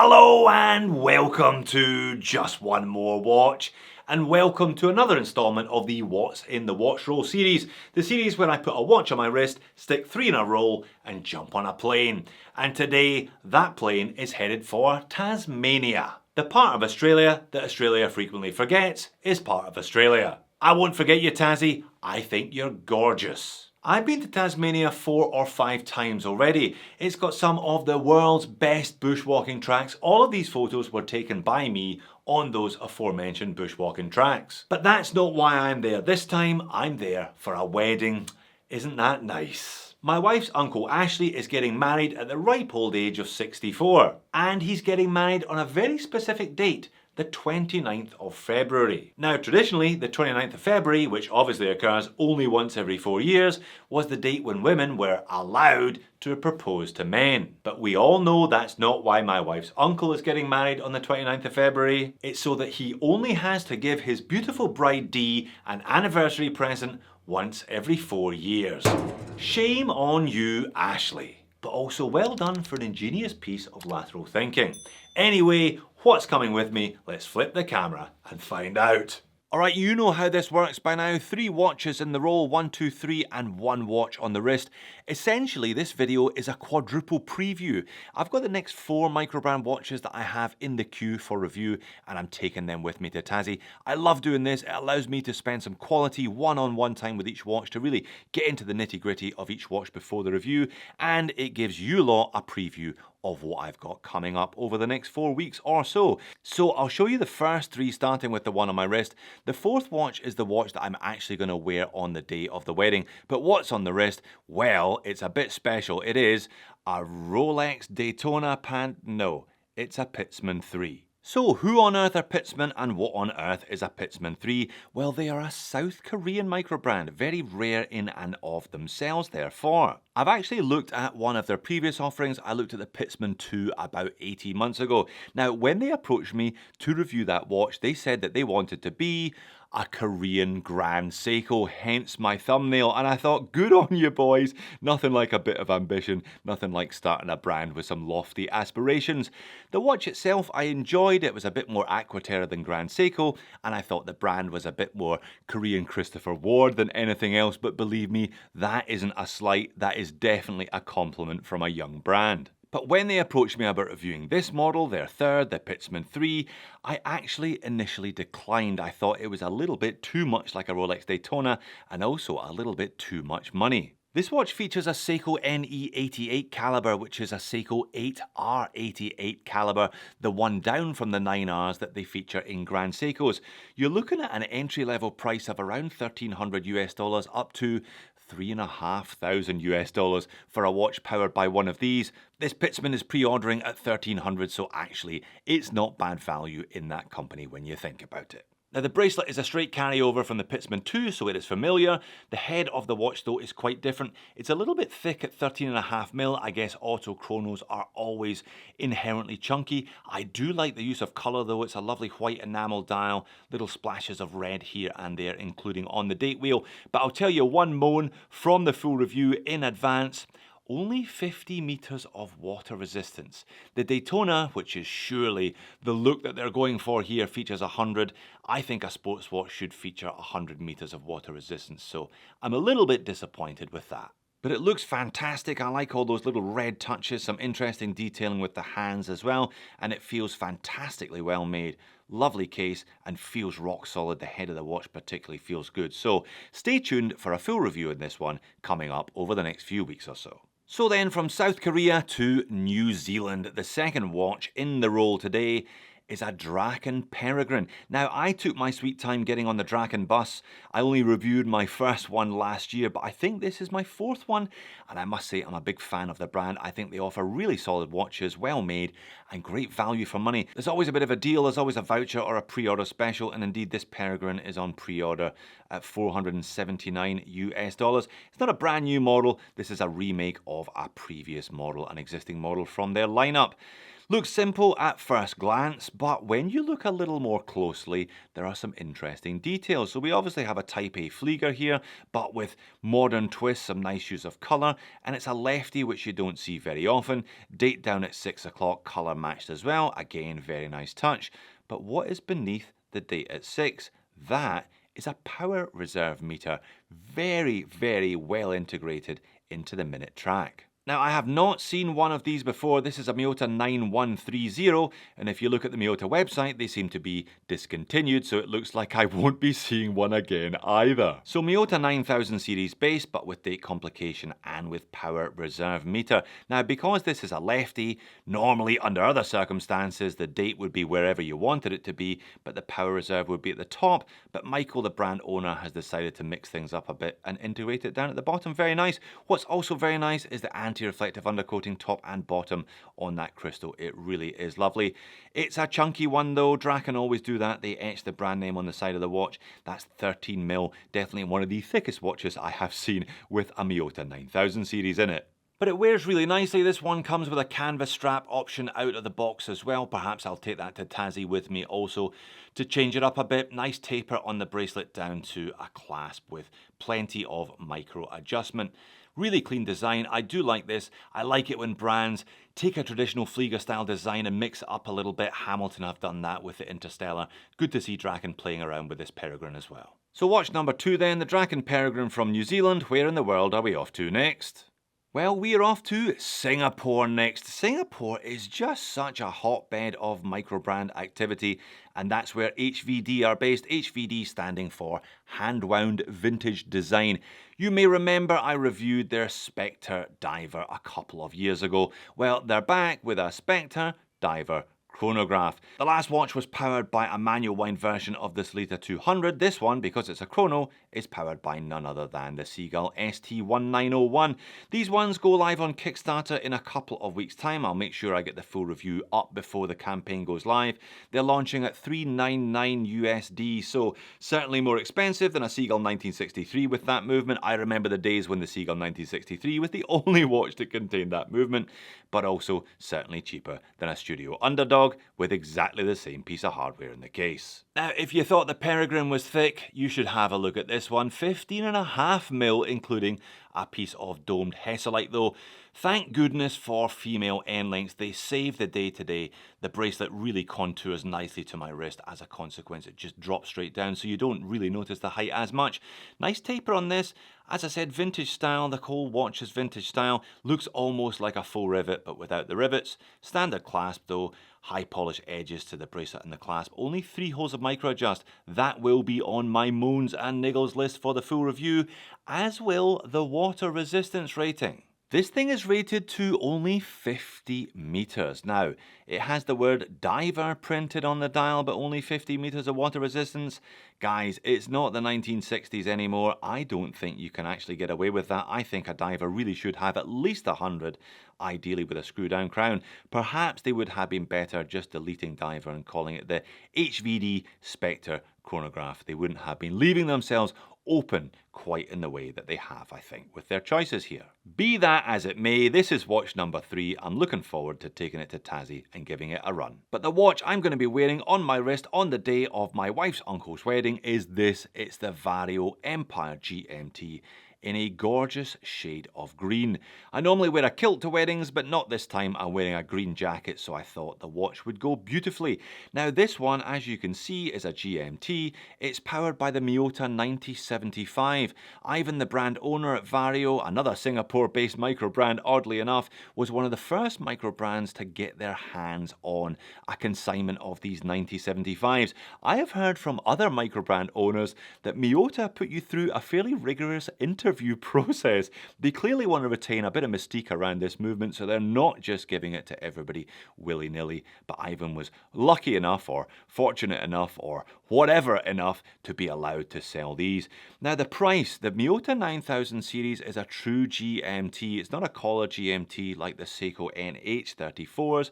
Hello and welcome to Just One More Watch, and welcome to another installment of the What's in the Watch Roll series, the series where I put a watch on my wrist, stick 3 in a roll and jump on a plane. And today that plane is headed for Tasmania. The part of Australia that Australia frequently forgets is part of Australia. I won't forget you, Tassie. I think you're gorgeous. I've been to Tasmania 4 or 5 times already. It's got some of the world's best bushwalking tracks. All of these photos were taken by me on those aforementioned bushwalking tracks. But that's not why I'm there. This time I'm there for a wedding. Isn't that nice? My wife's uncle Ashley is getting married at the ripe old age of 64. And he's getting married on a very specific date, the 29th of February. Now traditionally, the 29th of February, which obviously occurs only once every 4 years, was the date when women were allowed to propose to men. But we all know that's not why my wife's uncle is getting married on the 29th of February. It's so that he only has to give his beautiful bride Dee an anniversary present once every 4 years. Shame on you, Ashley. But also well done for an ingenious piece of lateral thinking. Anyway, what's coming with me? Let's flip the camera and find out. Alright, you know how this works by now. 3 watches in the roll, 1, 2, 3, and 1 watch on the wrist. Essentially, this video is a quadruple preview. I've got the next 4 microbrand watches that I have in the queue for review, and I'm taking them with me to Tassie. I love doing this. It allows me to spend some quality one-on-one time with each watch to really get into the nitty-gritty of each watch before the review, and it gives you lot a preview of what I've got coming up over the next 4 weeks or so. So I'll show you the first 3, starting with the one on my wrist. The 4th watch is the watch that I'm actually going to wear on the day of the wedding. But what's on the wrist? Well, it's a bit special. It is a Rolex Daytona No, it's a Pitzmann 3. So who on earth are Pitzmann and what on earth is a Pitzmann 3? Well, they are a South Korean microbrand, very rare in and of themselves therefore. I've actually looked at one of their previous offerings. I looked at the Pitzmann 2 about 18 months ago. Now, when they approached me to review that watch, they said that they wanted to be a Korean Grand Seiko, hence my thumbnail, and I thought, good on you boys. Nothing like a bit of ambition, nothing like starting a brand with some lofty aspirations. The watch itself I enjoyed. It was a bit more Aqua Terra than Grand Seiko, and I thought the brand was a bit more Korean Christopher Ward than anything else, but believe me, that isn't a slight, that is definitely a compliment from a young brand. But when they approached me about reviewing this model, their 3rd, the Pitzmann 3, I actually initially declined. I thought it was a little bit too much like a Rolex Daytona and also a little bit too much money. This watch features a Seiko NE88 caliber, which is a Seiko 8R88 caliber, the one down from the 9Rs that they feature in Grand Seikos. You're looking at an entry-level price of around $1,300 US up to $3,500 US for a watch powered by one of these. This Pitzmann is pre-ordering at $1,300, so actually it's not bad value in that company when you think about it. Now the bracelet is a straight carryover from the Pitzmann 2, so it is familiar. The head of the watch though is quite different. It's a little bit thick at 13.5mm. I guess auto chronos are always inherently chunky. I do like the use of colour though. It's a lovely white enamel dial, little splashes of red here and there, including on the date wheel. But I'll tell you one moan from the full review in advance. Only 50 meters of water resistance. The Daytona, which is surely the look that they're going for here, features 100. I think a sports watch should feature 100 meters of water resistance, so I'm a little bit disappointed with that. But it looks fantastic. I like all those little red touches, some interesting detailing with the hands as well, and it feels fantastically well made. Lovely case and feels rock solid. The head of the watch particularly feels good. So stay tuned for a full review of this one coming up over the next few weeks or so. So then from South Korea to New Zealand, the second watch in the roll today is a Draken Peregrine. Now, I took my sweet time getting on the Draken bus. I only reviewed my first one last year, but I think this is my 4th one, and I must say I'm a big fan of the brand. I think they offer really solid watches, well made, and great value for money. There's always a bit of a deal, there's always a voucher or a pre-order special, and indeed this Peregrine is on pre-order at $479 US. It's not a brand new model, this is a remake of a previous model, an existing model from their lineup. Looks simple at first glance, but when you look a little more closely, there are some interesting details. So we obviously have a Type A Flieger here, but with modern twists, some nice use of colour, and it's a lefty which you don't see very often. Date down at 6 o'clock, colour matched as well. Again, very nice touch. But what is beneath the date at 6? That is a power reserve meter. Very, very well integrated into the minute track. Now, I have not seen one of these before. This is a Miyota 9130, and if you look at the Miyota website, they seem to be discontinued, so it looks like I won't be seeing one again either. So Miyota 9000 series base, but with date complication and with power reserve meter. Now, because this is a lefty, normally under other circumstances, the date would be wherever you wanted it to be, but the power reserve would be at the top. But Michael, the brand owner, has decided to mix things up a bit and integrate it down at the bottom. Very nice. What's also very nice is the anti-reflective undercoating top and bottom on that crystal. It really is lovely. It's a chunky one though. Draken always do that. They etch the brand name on the side of the watch. That's 13mm. Definitely one of the thickest watches I have seen with a Miyota 9000 series in it. But it wears really nicely. This one comes with a canvas strap option out of the box as well. Perhaps I'll take that to Tassie with me also to change it up a bit. Nice taper on the bracelet down to a clasp with plenty of micro adjustment. Really clean design. I do like this. I like it when brands take a traditional Flieger style design and mix it up a little bit. Hamilton have done that with the Interstellar. Good to see Draken playing around with this Peregrine as well. So watch number 2 then, the Draken Peregrine from New Zealand. Where in the world are we off to next? Well, we're off to Singapore next. Singapore is just such a hotbed of micro-brand activity, and that's where HVD are based. HVD standing for Hand-Wound Vintage Design. You may remember I reviewed their Spectre Diver a couple of years ago. Well, they're back with a Spectre Diver Chronograph. The last watch was powered by a manual wind version of the Sleater 200. This one, because it's a chrono, is powered by none other than the SEA-GULL ST1901. These ones go live on Kickstarter in a couple of weeks' time. I'll make sure I get the full review up before the campaign goes live. They're launching at $399 USD, so certainly more expensive than a SEA-GULL 1963 with that movement. I remember the days when the SEA-GULL 1963 was the only watch that contained that movement, but also certainly cheaper than a Studio Underdog with exactly the same piece of hardware in the case. Now, if you thought the Peregrine was thick, you should have a look at this one. 15.5mm, including a piece of domed Hesalite though. Thank goodness for female end lengths. They save the day today. The bracelet really contours nicely to my wrist. As a consequence, it just drops straight down, so you don't really notice the height as much. Nice taper on this. As I said, vintage style. The whole watch is vintage style. Looks almost like a full rivet, but without the rivets. Standard clasp though. High polish edges to the bracelet and the clasp. Only 3 holes of micro adjust. That will be on my moans and niggles list for the full review, as will the water resistance rating. This thing is rated to only 50 meters. Now, it has the word diver printed on the dial, but only 50 meters of water resistance. Guys, it's not the 1960s anymore. I don't think you can actually get away with that. I think a diver really should have at least 100, ideally with a screw down crown. Perhaps they would have been better just deleting diver and calling it the HVD Spectre Chronograph. They wouldn't have been leaving themselves open quite in the way that they have, I think, with their choices here. Be that as it may, this is watch number 3. I'm looking forward to taking it to Tassie and giving it a run. But the watch I'm going to be wearing on my wrist on the day of my wife's uncle's wedding is this. It's the Vario Empire GMT in a gorgeous shade of green. I normally wear a kilt to weddings, but not this time. I'm wearing a green jacket, so I thought the watch would go beautifully. Now this one, as you can see, is a GMT. It's powered by the Miyota 9075. Ivan, the brand owner at Vario, another Singapore-based micro brand, oddly enough, was one of the first micro brands to get their hands on a consignment of these 9075s. I have heard from other micro brand owners that Miyota put you through a fairly rigorous interview process. They clearly want to retain a bit of mystique around this movement, so they're not just giving it to everybody willy-nilly. But Ivan was lucky enough, or fortunate enough, or whatever enough to be allowed to sell these. Now the price, the Miyota 9000 series is a true GMT. It's not a collar GMT like the Seiko NH34s.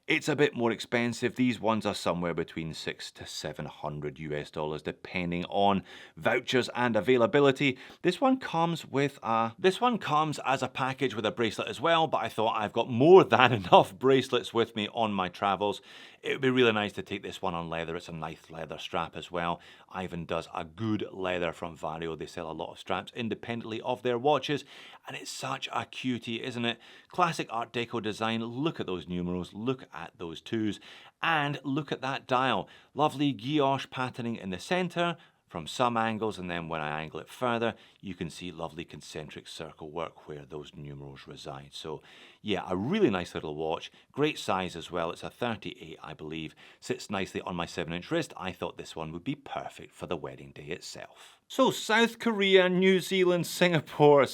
It's a bit more expensive. These ones are somewhere between $600 to $700 depending on vouchers and availability. This one comes as a package with a bracelet as well, but I thought I've got more than enough bracelets with me on my travels. It would be really nice to take this one on leather. It's a nice leather strap as well. Ivan does a good leather from Vario. They sell a lot of straps independently of their watches, and it's such a cutie, isn't it? Classic Art Deco design. Look at those numerals, look at those twos, and look at that dial. Lovely guilloche patterning in the center from some angles, and then when I angle it further, you can see lovely concentric circle work where those numerals reside. So yeah, a really nice little watch, great size as well. It's a 38, I believe, sits nicely on my 7-inch wrist. I thought this one would be perfect for the wedding day itself. So South Korea, New Zealand, Singapore,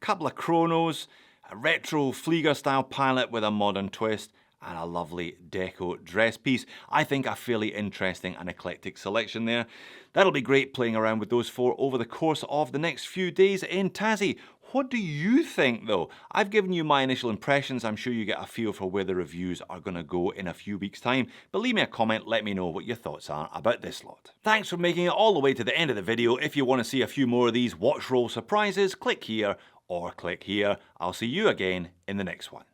couple of chronos, a retro Flieger style pilot with a modern twist, and a lovely deco dress piece. I think a fairly interesting and eclectic selection there. That'll be great playing around with those 4 over the course of the next few days in Tassie. What do you think though? I've given you my initial impressions. I'm sure you get a feel for where the reviews are going to go in a few weeks' time. But leave me a comment, let me know what your thoughts are about this lot. Thanks for making it all the way to the end of the video. If you want to see a few more of these watch roll surprises, click here or click here. I'll see you again in the next one.